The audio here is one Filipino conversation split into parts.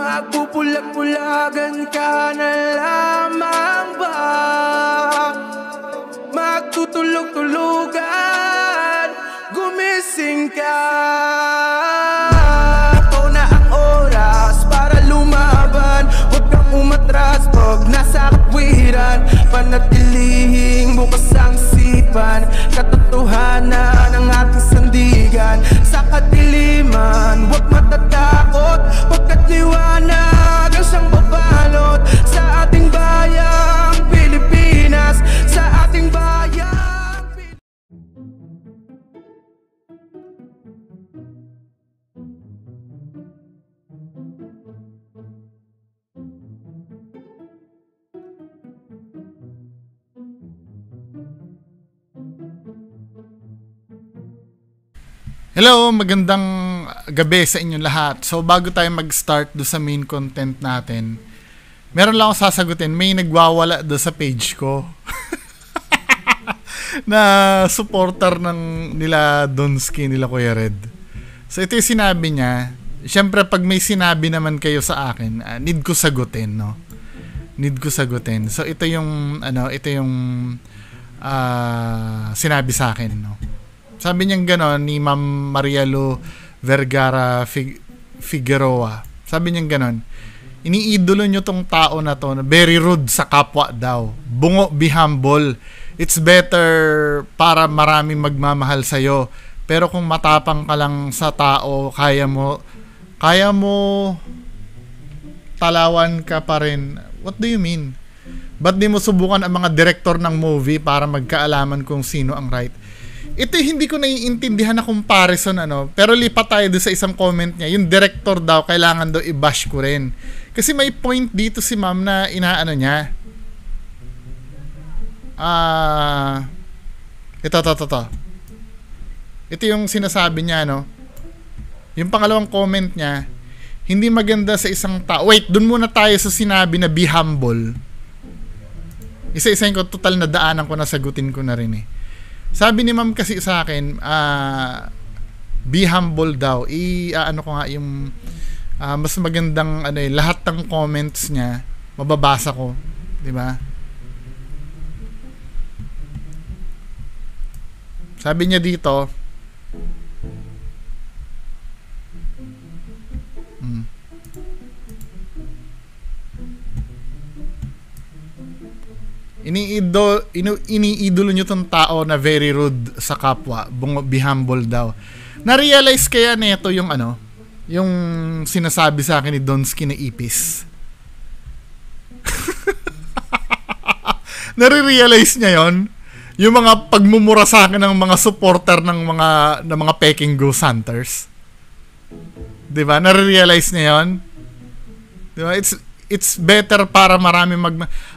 Magpupulag-pulagan ka na lamang ba? Magtutulog-tulugan, gumising ka. Ito na ang oras para lumaban. Huwag kang umatras pag nasa katwiran. Panatilihing bukas ang isipan. Katotohanan ang ating sandigan. Sa kadiliman, huwag matatakot. Pagkat liwanag ang siyang babalot sa ating bayang Pilipinas. Sa ating bayang Hello, magandang gabi sa inyong lahat. So bago tayo mag-start do sa main content natin, meron lang akong sasagutin. May nagwawala do sa page ko na supporter ng nila Donsky, nila Kuya Red. So ito yung sinabi niya. Siyempre pag may sinabi naman kayo sa akin, need ko sagutin, no? Need ko sagutin. So ito yung sinabi sa akin, no? Sabi niyang gano'n ni Ma'am Marialo Vergara Figueroa. Sabi niyang gano'n, iniidolo niyo tong tao na to, very rude sa kapwa daw. Bungo, be humble. It's better para maraming magmamahal sa'yo. Pero kung matapang ka lang sa tao, kaya mo talawan ka pa rin. What do you mean? Ba't di mo subukan ang mga director ng movie para magkaalaman kung sino ang right? Ito hindi ko naiintindihan na comparison, pero lipat tayo doon sa isang comment niya. Yung director daw, kailangan daw i-bash ko rin. Kasi may point dito si ma'am na inaano niya. Ito. Ito yung sinasabi niya, no? Yung pangalawang comment niya, hindi maganda sa isang tao. Wait, doon muna tayo sa sinabi na be humble. Isa-isahin ko, total na daanan ko, nasagutin ko na rin eh. Sabi ni ma'am kasi sa akin, be humble daw. Ano ko nga yung mas magandang lahat ng comments niya mababasa ko, 'di ba? Sabi niya dito, iniidolo nyo tong tao na very rude sa kapwa. Be humble daw. Na-realize kaya nito yung yung sinasabi sa akin ni Donsky na ipis. Nare-realize niya yon? Yung mga pagmumura sa akin ng mga supporter ng mga Peking Ghost Hunters. 'Di ba? Nare-realize niya yon? 'Di ba? It's better para marami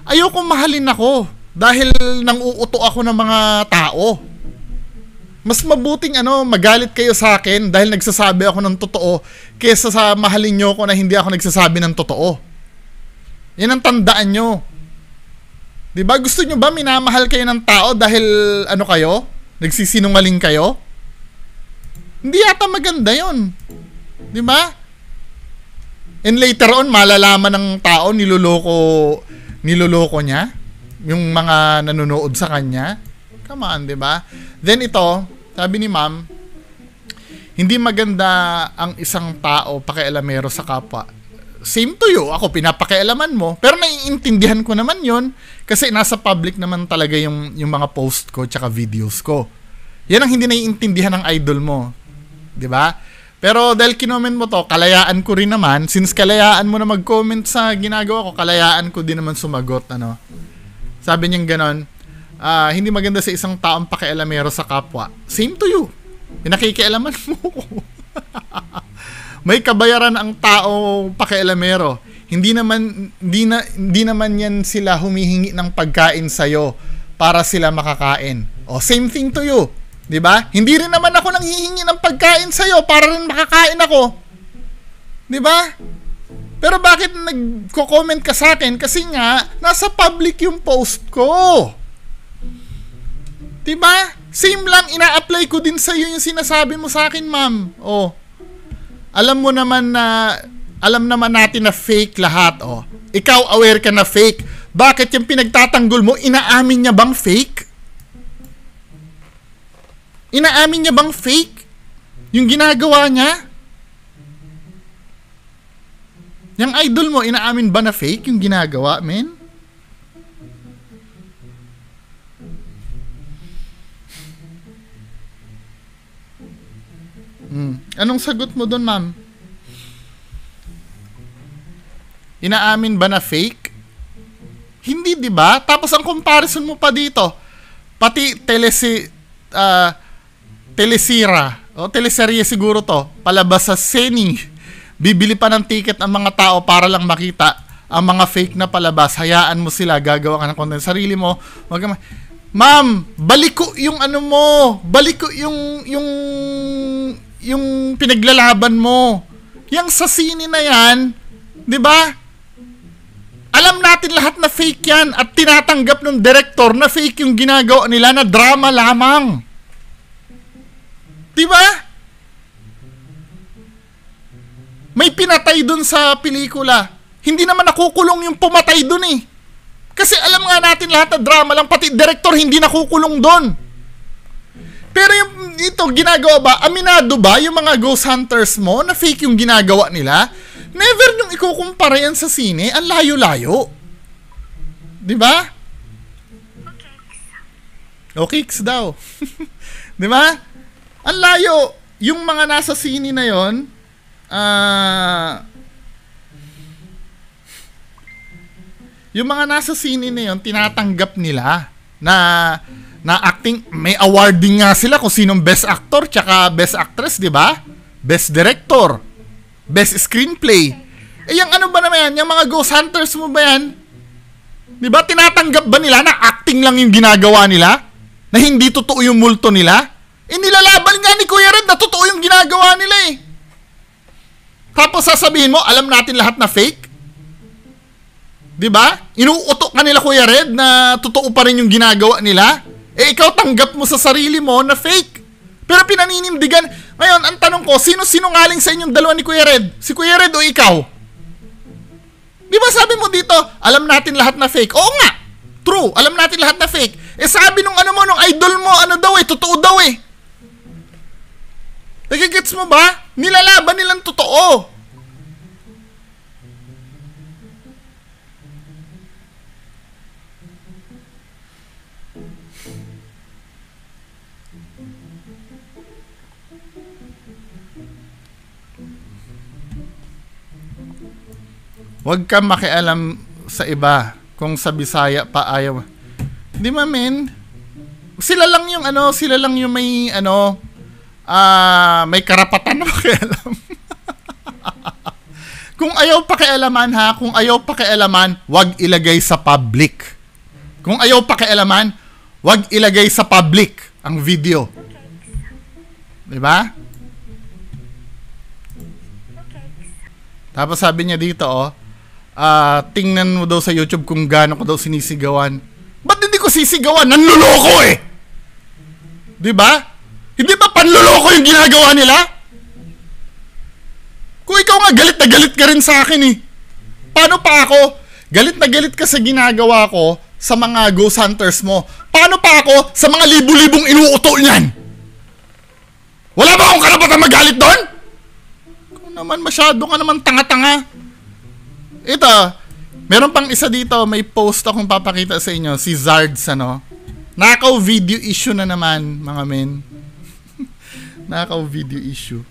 ayoko mahalin ako dahil nang uuto ako ng mga tao. Mas mabuting magalit kayo sa akin dahil nagsasabi ako ng totoo kaysa sa mahalin nyo ako na hindi ako nagsasabi ng totoo. Yan ang tandaan nyo. Diba? Gusto nyo ba minamahal kayo ng tao dahil kayo? Nagsisinungaling kayo? Hindi yata maganda yon. Diba? And later on, malalaman ng tao, niloloko niya, yung mga nanonood sa kanya. Come on, di ba? Then ito, sabi ni ma'am, hindi maganda ang isang tao pakialamero sa kapwa. Same to you, ako pinapakialaman mo, pero naiintindihan ko naman yon kasi nasa public naman talaga yung mga post ko tsaka videos ko. Yan ang hindi naiintindihan ng idol mo. Di ba? Pero dahil kinoment mo to, kalayaan ko rin naman. Since kalayaan mo na mag-comment sa ginagawa ko, kalayaan ko din naman sumagot. Sabi niyang ganon, hindi maganda sa isang taong pakialamero sa kapwa. Same to you. Pinakikialaman mo ko. May kabayaran ang tao pakialamero. Hindi naman yan sila humihingi ng pagkain sa'yo para sila makakain. Same thing to you. 'Di ba? Hindi rin naman ako nanghihingi ng pagkain sa iyo para rin makakain ako. 'Di ba? Pero bakit nagko-comment ka sa akin? Kasi nga nasa public yung post ko. 'Di ba? Same lang, ina-apply ko din sa iyo yung sinasabi mo sa akin, ma'am. Alam mo naman na alam naman natin na fake lahat, oh. Ikaw aware ka na fake. Bakit yung pinagtatanggol mo, inaamin niya bang fake? Inaamin niya bang fake? Yung ginagawa niya? Yung idol mo, inaamin ba na fake yung ginagawa, men? Anong sagot mo doon, ma'am? Inaamin ba na fake? Hindi, di ba? Tapos ang comparison mo pa dito, pati telesira, o teleserye siguro to, palabas sa Seni, bibili pa ng ticket ang mga tao para lang makita ang mga fake na palabas. Hayaan mo sila, gagawa ka ng content. Sarili mo, wag ka ma'am, balik ko yung ano mo, balik ko yung pinaglalaban mo. Yang sa sine na yan, di ba? Alam natin lahat na fake yan at tinatanggap ng director na fake yung ginagawa nila, na drama lamang. Di ba? May pinatay dun sa pelikula. Hindi naman nakukulong yung pumatay dun eh. Kasi alam nga natin lahat na drama lang, pati director hindi nakukulong dun. Pero yung ito, ginagawa ba, aminado ba yung mga ghost hunters mo na fake yung ginagawa nila? Never yung ikukumpara yan sa sine. Ang layo-layo. Diba? Okay, daw. Diba? Ang layo. Yung mga nasa sine na yon, yung mga nasa sine na yon, tinatanggap nila na acting. May awarding nga sila kung sinong best actor tsaka best actress, diba? Best director, best screenplay. Eh, yung ano ba naman yan? Yung mga ghost hunters mo ba yan? Diba? Tinatanggap ba nila na acting lang yung ginagawa nila? Na hindi totoo yung multo nila? Eh, nilalaban nga ni Kuya Red na totoo yung ginagawa nila eh. Tapos sasabihin mo, alam natin lahat na fake? Diba? Inuutok ka nila, Kuya Red, na totoo pa rin yung ginagawa nila? Eh, ikaw tanggap mo sa sarili mo na fake. Pero pinaninindigan. Ngayon, ang tanong ko, sino sinungaling sa inyong dalawa ni Kuya Red? Si Kuya Red o ikaw? Di ba sabi mo dito, alam natin lahat na fake? Oo nga, true, alam natin lahat na fake. Eh sabi nung nung idol mo, ano daw eh, totoo daw eh. Nagigets mo ba? Nilalaban nilang totoo. Huwag kang makialam sa iba kung sa Bisaya pa ayaw. Di ba, men? Sila lang yung may may karapatan na makialam. Kung ayaw pakialaman ha, kung ayaw pakialaman, wag ilagay sa public. Kung ayaw pakialaman, wag ilagay sa public ang video. Di ba? Tapos sabi niya dito, tingnan mo daw sa YouTube kung gaano ko daw sinisigawan. Ba't hindi ko sisigawan? Nanluloko eh! Diba? Hindi ba panluloko yung ginagawa nila? Kung ikaw nga galit na galit ka rin sa akin eh. Paano pa ako? Galit na galit ka sa ginagawa ko sa mga ghost hunters mo. Paano pa ako sa mga libu-libong inuuto niyan? Wala ba akong karapatan magalit doon? Kung naman masyado ka naman tanga-tanga. Ito, meron pang isa dito, may post akong papakita sa inyo, si Zards, Nakaw video issue na naman, mga men. Nakaw video issue.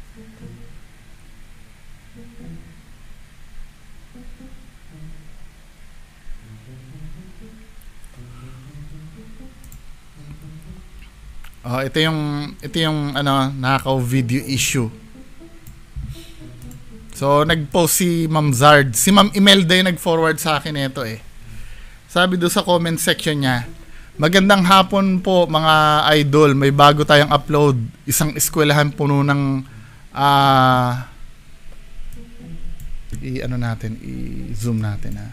Ito yung nakaw video issue. So, nag-post si Ma'am Zard. Si Ma'am Imelda yung nag-forward sa akin ito eh. Sabi doon sa comment section niya, magandang hapon po mga idol. May bago tayong upload. Isang eskwelahan puno ng i-zoom natin ha.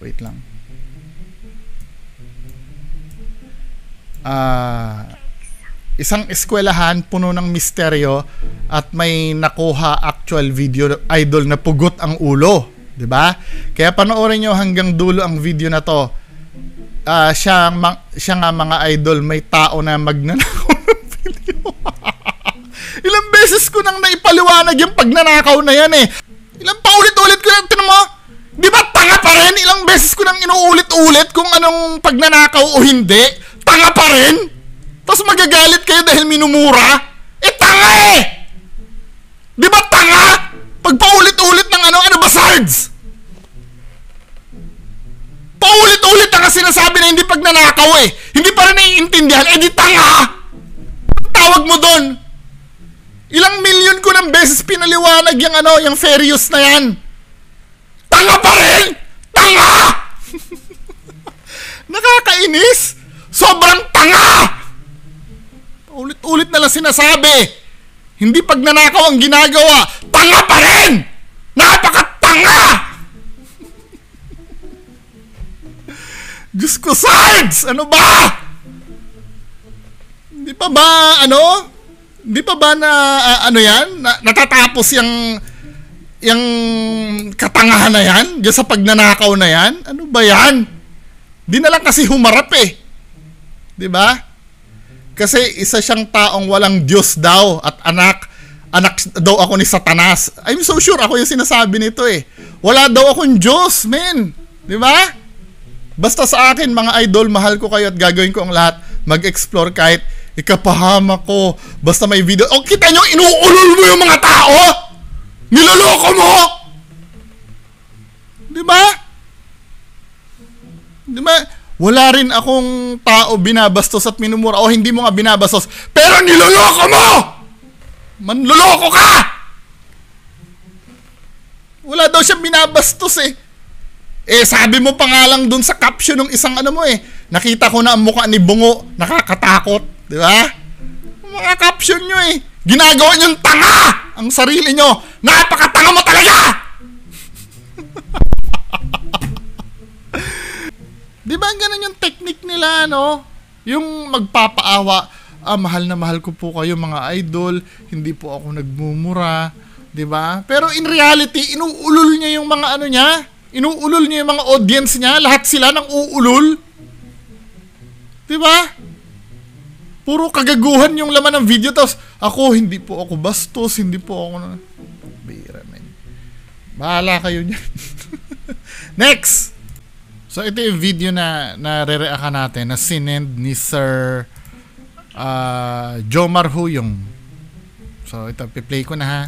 Wait lang. Isang eskwelahan puno ng misteryo at may nakuha actual video idol na pugot ang ulo, 'di ba? Kaya panoorin niyo hanggang dulo ang video na to. Siya nga mga idol, may tao na magnanakaw ng video. Ilang beses ko nang naipaliwanag yung pagnanakaw na yan eh. Ilang paulit-ulit ko na, tinan mo, di ba tanga pa rin? Ilang beses ko nang inuulit-ulit kung anong pagnanakaw o hindi. Tanga pa rin? Tapos magagalit kayo dahil minumura? Tanga eh! Di ba tanga? Pag paulit-ulit ng ano ba, Sards? Paulit-ulit na kasi sinasabi na hindi pagnanakaw eh. Hindi pa rin naiintindihan, di tanga! Tawag mo doon. Ilang milyon ko ng beses pinaliwanag yung Ferius na yan. Tanga pa rin! Tanga! Nakakainis! Sobrang tanga! Ulit-ulit na lang sinasabi. Hindi pagnanakaw ang ginagawa. Tanga pa rin! Napakatanga! Diyos ko, Sards! Ano ba? Di pa ba na natatapos yung katangahan na yan? Diyan sa pagnanakaw na yan? Ano ba yan? Di na lang kasi humarap eh. Di ba? Kasi isa siyang taong walang Diyos daw at anak daw ako ni Satanas. I'm so sure ako yung sinasabi nito eh. Wala daw akong Diyos, men. Di ba? Basta sa akin, mga idol, mahal ko kayo at gagawin ko ang lahat. Mag-explore kahit ikapahamak ko. Basta may video. O, kita nyo, inuulol mo yung mga tao! Niloloko mo! Diba? Diba? Wala rin akong tao binabastos at minumura. O, hindi mo nga binabastos. Pero niloloko mo! Manloloko ka! Wala daw siyang binabastos eh. Sabi mo pa nga lang dun sa caption ng isang mo eh. Nakita ko na ang mukha ni Bungo. Nakakatakot. Di ba? Mga caption nyo eh. Ginagawa nyo tanga ang sarili nyo. Napakatanga mo talaga! Di ba ganun yung technique nila, no? Yung magpapaawa. Mahal na mahal ko po kayo mga idol. Hindi po ako nagmumura. Di ba? Pero in reality, inuulol niya yung mga niya. Inuulol niya yung mga audience niya. Lahat sila nang uulol. Diba? Puro kagaguhan yung laman ng video. Tapos, hindi po ako bastos. Hindi po ako bira, man. Bahala kayo niyan. Next! So, ito yung video na re-react natin na sinend ni Sir Jomar Huyong. So, ito, piplay ko na ha.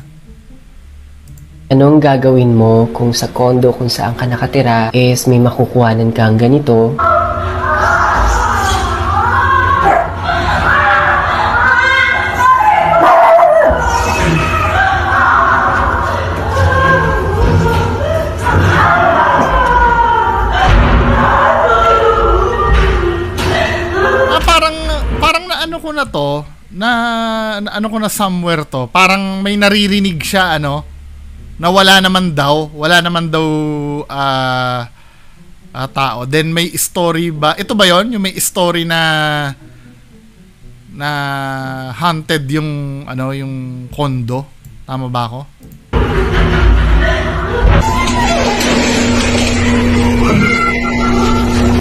Anong gagawin mo kung sa condo kung saan ka nakatira is may makukuhanan kang ganito? Parang na ko na to, na ko na somewhere to. Parang may naririnig siya na wala naman daw tao. Then may story ba? Ito ba 'yon? Yung may story na haunted yung yung condo. Tama ba ako?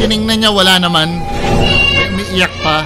Tiningnan niya, wala naman. May iyak pa.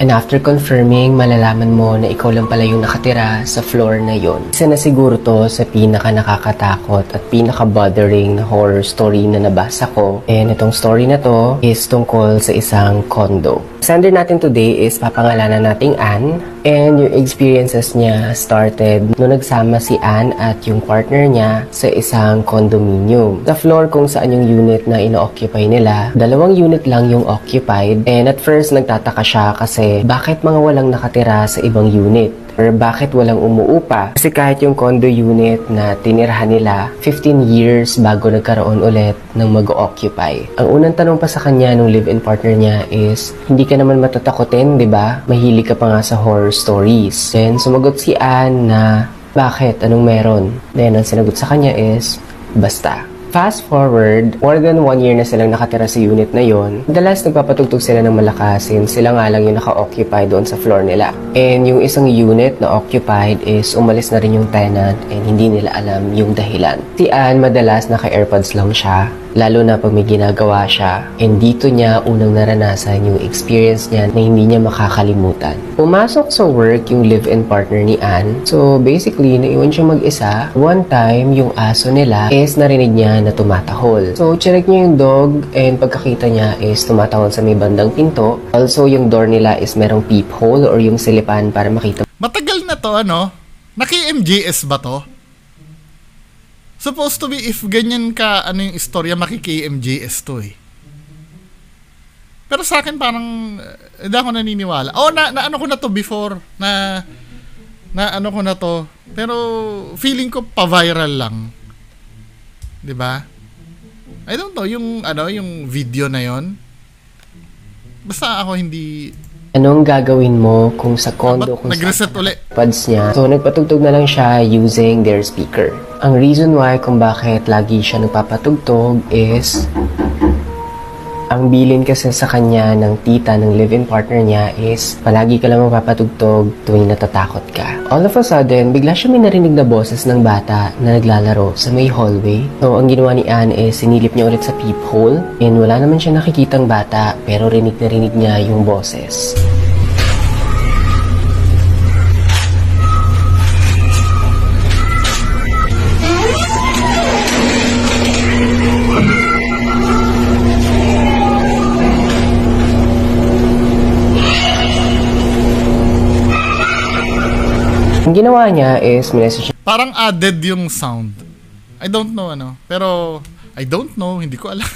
And after confirming, malalaman mo na ikaw lang pala yung nakatira sa floor na yon. Isa na siguro to sa pinaka nakakatakot at pinaka bothering na horror story na nabasa ko. And itong story na to is tungkol sa isang condo. Sender natin today is papangalanan nating Ann. And yung experiences niya started nung nagsama si Ann at yung partner niya sa isang condominium. Sa floor kung saan yung unit na ino-occupy nila, 2 unit lang yung occupied. And at first nagtataka siya kasi bakit mga walang nakatira sa ibang unit? Or bakit walang umuupa? Kasi kahit yung condo unit na tinirahan nila, 15 years bago nagkaroon ulit ng mag-occupy. Ang unang tanong pa sa kanya nung live-in partner niya is, hindi ka naman matatakotin, di ba? Mahilig ka pa nga sa horror stories. Then sumagot si Ann na, bakit? Anong meron? Then ang sinagot sa kanya is, basta. Fast forward, more than 1 year na silang nakatira sa unit na yon. Madalas nagpapatugtog sila ng malakas since sila nga lang yung naka-occupy doon sa floor nila. And yung isang unit na occupied is umalis na rin yung tenant and hindi nila alam yung dahilan. Si Ann madalas naka-airpods lang siya, lalo na pag may ginagawa siya. And dito niya unang naranasan yung experience niya na hindi niya makakalimutan. Pumasok sa work yung live-in partner ni Ann. So basically, naiwan siya mag-isa. One time, yung aso nila is narinig niya na tumatahol. So chinek niya yung dog and pagkakita niya is tumatahol sa may bandang pinto. Also, yung door nila is merong peephole or yung silipan para makita. Matagal na to, ano? Naki-MJS ba to? Supposed to be, if ganyan ka, ano yung istorya, makiki-MJS to eh. Pero sa akin parang, hindi ako naniniwala. Oh, na ano ko na to before, na ano ko na to. Pero, feeling ko pa-viral lang. 'Di ba? I don't know, yung video na yon. Basta ako hindi... Anong gagawin mo kung sa condo kung nag-reset uli pads niya? So, nagpatugtog na lang siya using their speaker. Ang reason why kung bakit lagi siya nagpapatugtog is ang bilin kasi sa kanya ng tita ng live-in partner niya is palagi ka lang mapapatugtog tuwing natatakot ka. All of a sudden, bigla siya may narinig na boses ng bata na naglalaro sa may hallway. So, ang ginawa ni Ann is sinilip niya ulit sa peephole and wala naman siya nakikitang bata pero rinig na rinig niya yung boses. Ang ginawa niya is minessage. Parang added yung sound. I don't know ano. Pero, I don't know. Hindi ko alam.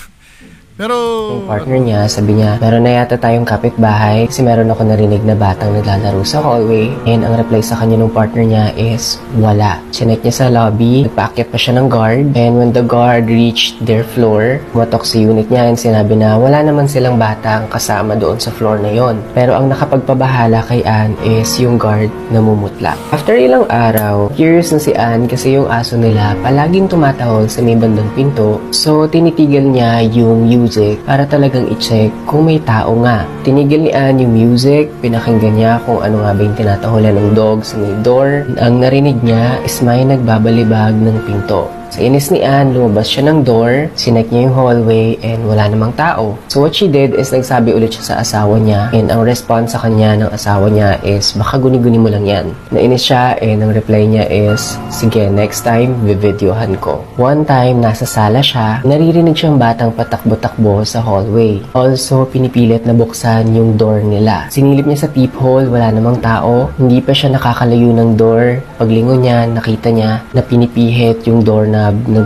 Pero... Yung partner niya, sabi niya, meron na yata tayong kapitbahay kasi meron ako narinig na batang naglalaro sa hallway. And ang reply sa kanya ng partner niya is, wala. Chinek niya sa lobby, nagpaakyat pa siya ng guard. And when the guard reached their floor, matok sa unit niya and sinabi na wala naman silang batang kasama doon sa floor na yon. Pero ang nakapagpabahala kay Ann is yung guard na mumutla. After ilang araw, curious na si Ann kasi yung aso nila palaging tumatahol sa may bandang pinto. So, tinitigil niya yung music para talagang i-check kung may tao nga. Tinigil ni Ann yung music, pinakinggan niya kung ano nga ba yung tinatahulan ng dog sa may door. Ang narinig niya is may nagbabalibag ng pinto. Sa inis ni Ann, lumabas siya ng door, sinek niya yung hallway, and wala namang tao. So what she did is nagsabi ulit siya sa asawa niya, and ang response sa kanya ng asawa niya is, baka guni-guni mo lang yan. Nainis siya, and ang reply niya is, sige, next time, bibidyohan ko. One time, nasa sala siya, naririnig siyang batang patakbo-takbo sa hallway. Also, pinipilit na buksan yung door nila. Sinilip niya sa peephole, wala namang tao, hindi pa siya nakakalayo ng door. Paglingon niya, nakita niya na pinipihit yung door ng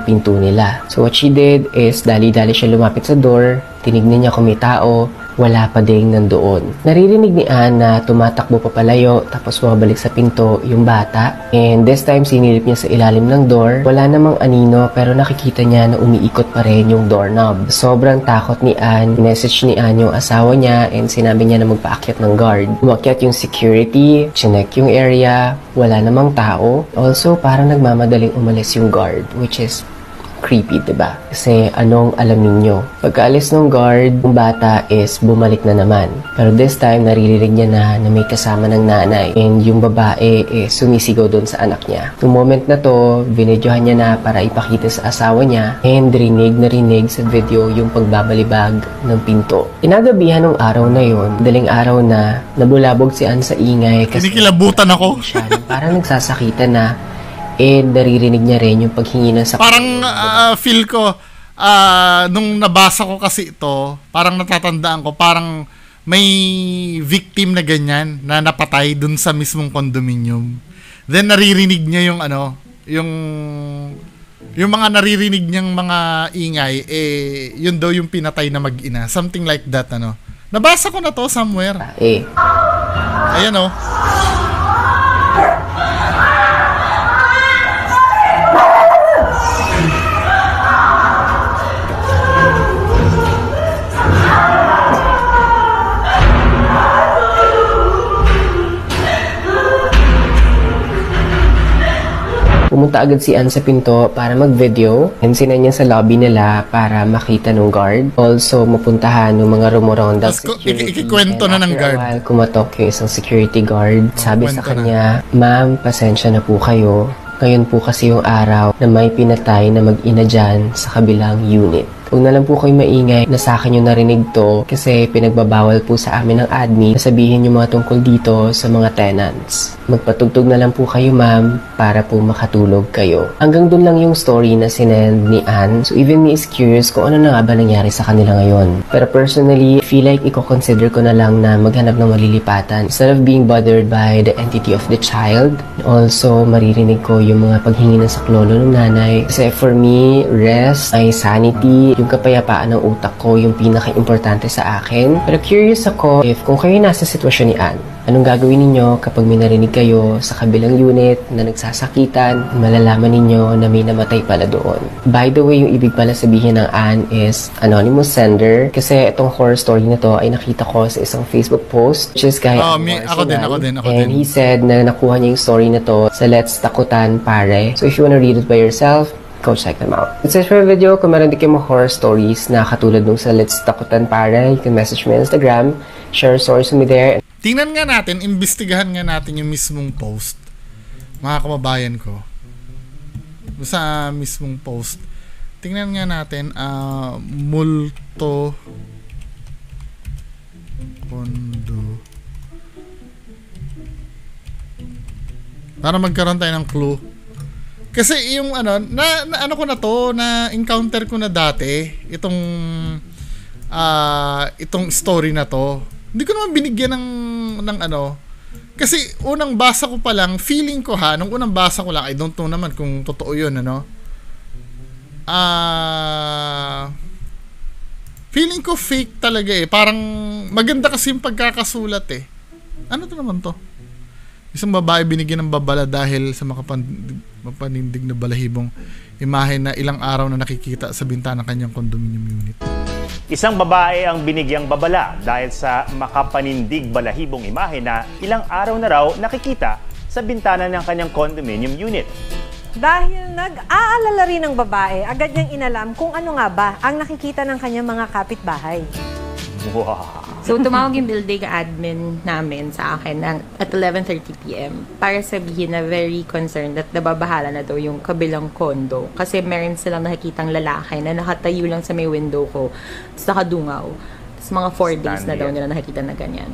pinto nila. So what she did is dali-dali siya lumapit sa door, tinignan niya kung may tao, wala pa ding nandoon. Naririnig ni Ann na tumatakbo pa palayo tapos bumabalik sa pinto yung bata. And this time sinilip niya sa ilalim ng door. Wala namang anino pero nakikita niya na umiikot pa rin yung doorknob. Sobrang takot ni Ann. Message ni Ann yung asawa niya and sinabi niya na magpaakyat ng guard. Umakyat yung security, chinek yung area, wala namang tao. Also parang nagmamadaling umalis yung guard which is creepy, diba? Kasi anong alam ninyo? Pagkaalis ng guard, yung bata is bumalik na naman. Pero this time, naririnig niya na may kasama ng nanay. And yung babae is sumisigaw doon sa anak niya. Yung moment na to, binidyohan niya na para ipakita sa asawa niya. And rinig na rinig sa video yung pagbabalibag ng pinto. Inagabihan ng araw na yon, daling araw na nabulabog si Ann sa ingay. Kasi kinikilabutan ako. Parang nagsasakitan na. And naririnig niya rin yung paghingi ng sakit. Parang feel ko, nung nabasa ko kasi ito, parang natatandaan ko, parang may victim na ganyan na napatay dun sa mismong condominium. Then naririnig niya yung yung mga naririnig niyang mga ingay, yun daw yung pinatay na mag-ina. Something like that, ano. Nabasa ko na to somewhere. Ayan, oh. Pumunta agad si Ann sa pinto para mag-video and sinend niya sa lobby nila para makita ng guard. Also, mapuntahan ng mga rumoronda security. Ikikwento na ng guard. While kumatok yung isang security guard, sabi sa kanya, "Ma'am, pasensya na po kayo. Ngayon po kasi yung araw na may pinatay na mag-ina dyan sa kabilang unit. Huwag na lang po kayo maingay na sa akin yung narinig to kasi pinagbabawal po sa amin ng admin na sabihin yung mga tungkol dito sa mga tenants. Magpatugtog na lang po kayo ma'am para po makatulog kayo." Hanggang dun lang yung story na sinend ni Ann. So even me is curious kung ano na nga ba nangyari sa kanila ngayon. Pero personally, I feel like i-consider ko na lang na maghanap ng malilipatan instead of being bothered by the entity of the child. Also, maririnig ko yung mga paghingi ng saklolo ng nanay. Kasi for me, rest, my sanity, yung kapayapaan ng utak ko yung pinaka-importante sa akin. Pero curious ako if kung kayo nasa sitwasyon ni Ann, anong gagawin ninyo kapag may narinig kayo sa kabilang unit na nagsasakitan, malalaman ninyo na may namatay pala doon. By the way, yung ibig pala sabihin ng Ann is anonymous sender kasi itong horror story na to ay nakita ko sa isang Facebook post which is kay ako din. And he said na nakuha niya yung story na to sa Let's Takutan Pare. So if you wanna read it by yourself, go check them out. That's it for the video. Kung meron din kayo mga horror stories na katulad nung sa Let's Takutan Pare, you can message me on Instagram, share stories with me there. Tingnan nga natin, imbestigahan nga natin yung mismong post. Mga kababayan ko. Sa mismong post. Tingnan nga natin, multo kondo. Para magkaroon tayo ng clue. Kasi yung ano ko na to, na encounter ko na dati itong story na to. Hindi ko naman binigyan ng kasi unang basa ko pa lang, feeling ko nung unang basa ko lang, I don't know naman kung totoo yun, feeling ko fake talaga parang maganda kasi yung pagkakasulat Ano to naman to? Isang babae binigyan ng babala dahil sa mapanindig na balahibong imahe na ilang araw na nakikita sa bintana ng kanyang condominium unit. Isang babae ang binigyang babala dahil sa makapanindig balahibong imahe na ilang araw na raw nakikita sa bintana ng kanyang condominium unit. Dahil nag-aalala rin ng babae, agad niyang inalam kung ano nga ba ang nakikita ng kanyang mga kapitbahay. Wow. So, tumawag yung building admin namin sa akin at 11:30 p.m. para sabihin na very concerned at nababahala na daw yung kabilang condo. Kasi meron silang nakikitang lalaki na nakatayo lang sa may window ko. Tapos nakadungaw. Tapos mga 4 days na daw nila nakikita na ganyan.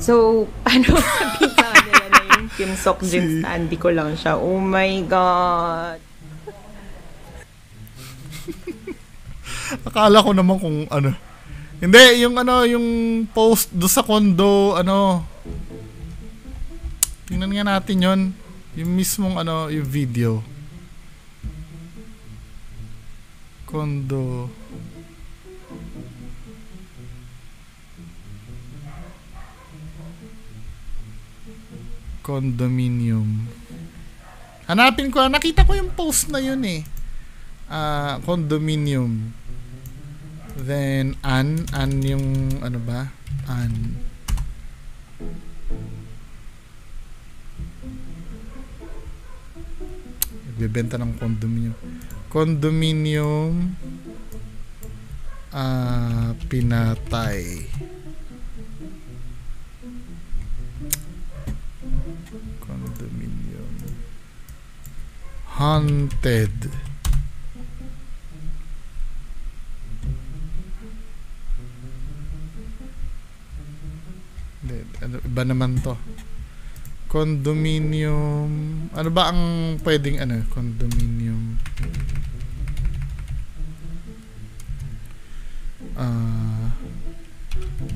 So, paano sabihin sa kanila na yung Kim Sok Jin standy ko lang siya? Oh my God! Akala ko naman kung Hindi, yung yung post do sa condo, tingnan nga natin yon, yung mismong yung video. Condo. Condominium. Hanapin ko, nakita ko yung post na yun condominium. Then, Ann yung, Ann. Nagbebenta ng condominium. Condominium, pinatay. Condominium. Haunted. Iba naman to. Condominium. Ano ba ang pwedeng condominium?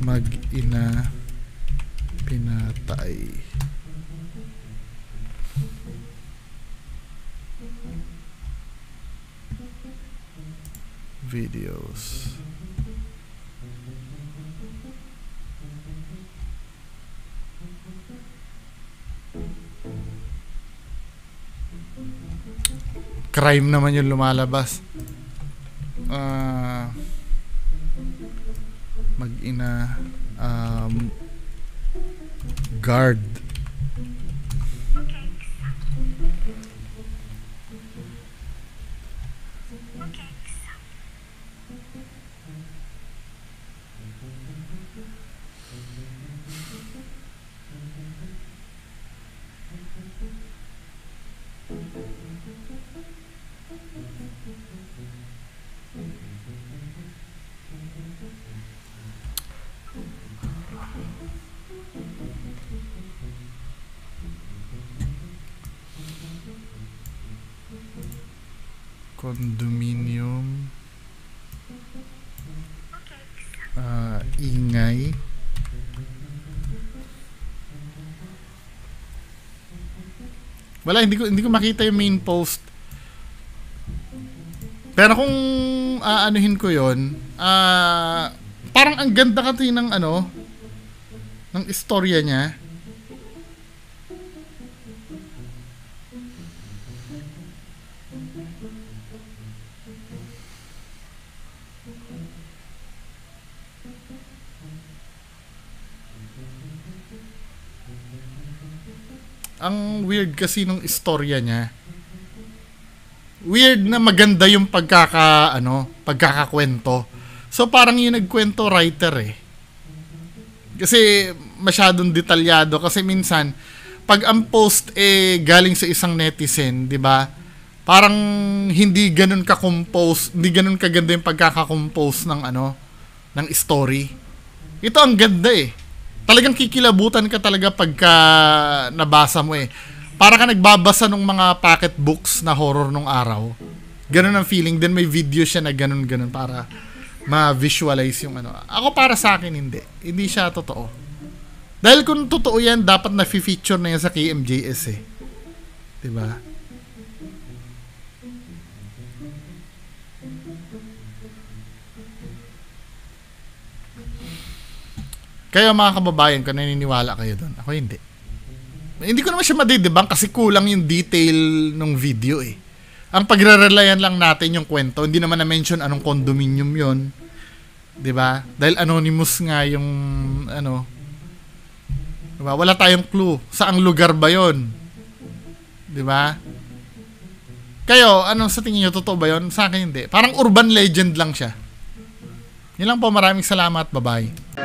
Mag-ina pinatay. Videos. Crime naman yung lumalabas. Mag-ina guard. Condominium. Ingay. Wala, hindi ko makita yung main post. Pero kung aanuhin ko yon, parang ang ganda kasi ng ng istorya niya. Ang weird kasi nung istorya niya. Weird na maganda yung pagkakakwento. So parang yung nagkwento writer eh. Kasi masyadong detalyado kasi minsan pag ang post galing sa isang netizen, 'di ba? Parang hindi ganoon ka-compose, hindi ganoon kaganda yung pagkaka-compose ng ng story. Ito ang ganda eh. Talagang kikilabutan ka talaga pagka nabasa mo eh. Para ka nagbabasa ng mga pocket books na horror nung araw. Ganun ang feeling. Then may video siya na ganun para ma-visualize yung Ako para sa akin hindi. Hindi siya totoo. Dahil kung totoo yan, dapat na-feature na yan sa KMJS eh. Diba? Kaya mga kababayan, kung naniniwala kayo doon, ako hindi. Hindi ko naman siya madidibang kasi kulang yung detail ng video eh. Ang pagre-relayan lang natin yung kwento, hindi naman na-mention anong condominium yon, 'di ba? Dahil anonymous nga yung diba? Wala tayong clue saang lugar ba yon, 'di ba? Kayo, sa tingin niyo totoo ba yon? Sa akin hindi. Parang urban legend lang siya. Yun lang po, maraming salamat, bye-bye.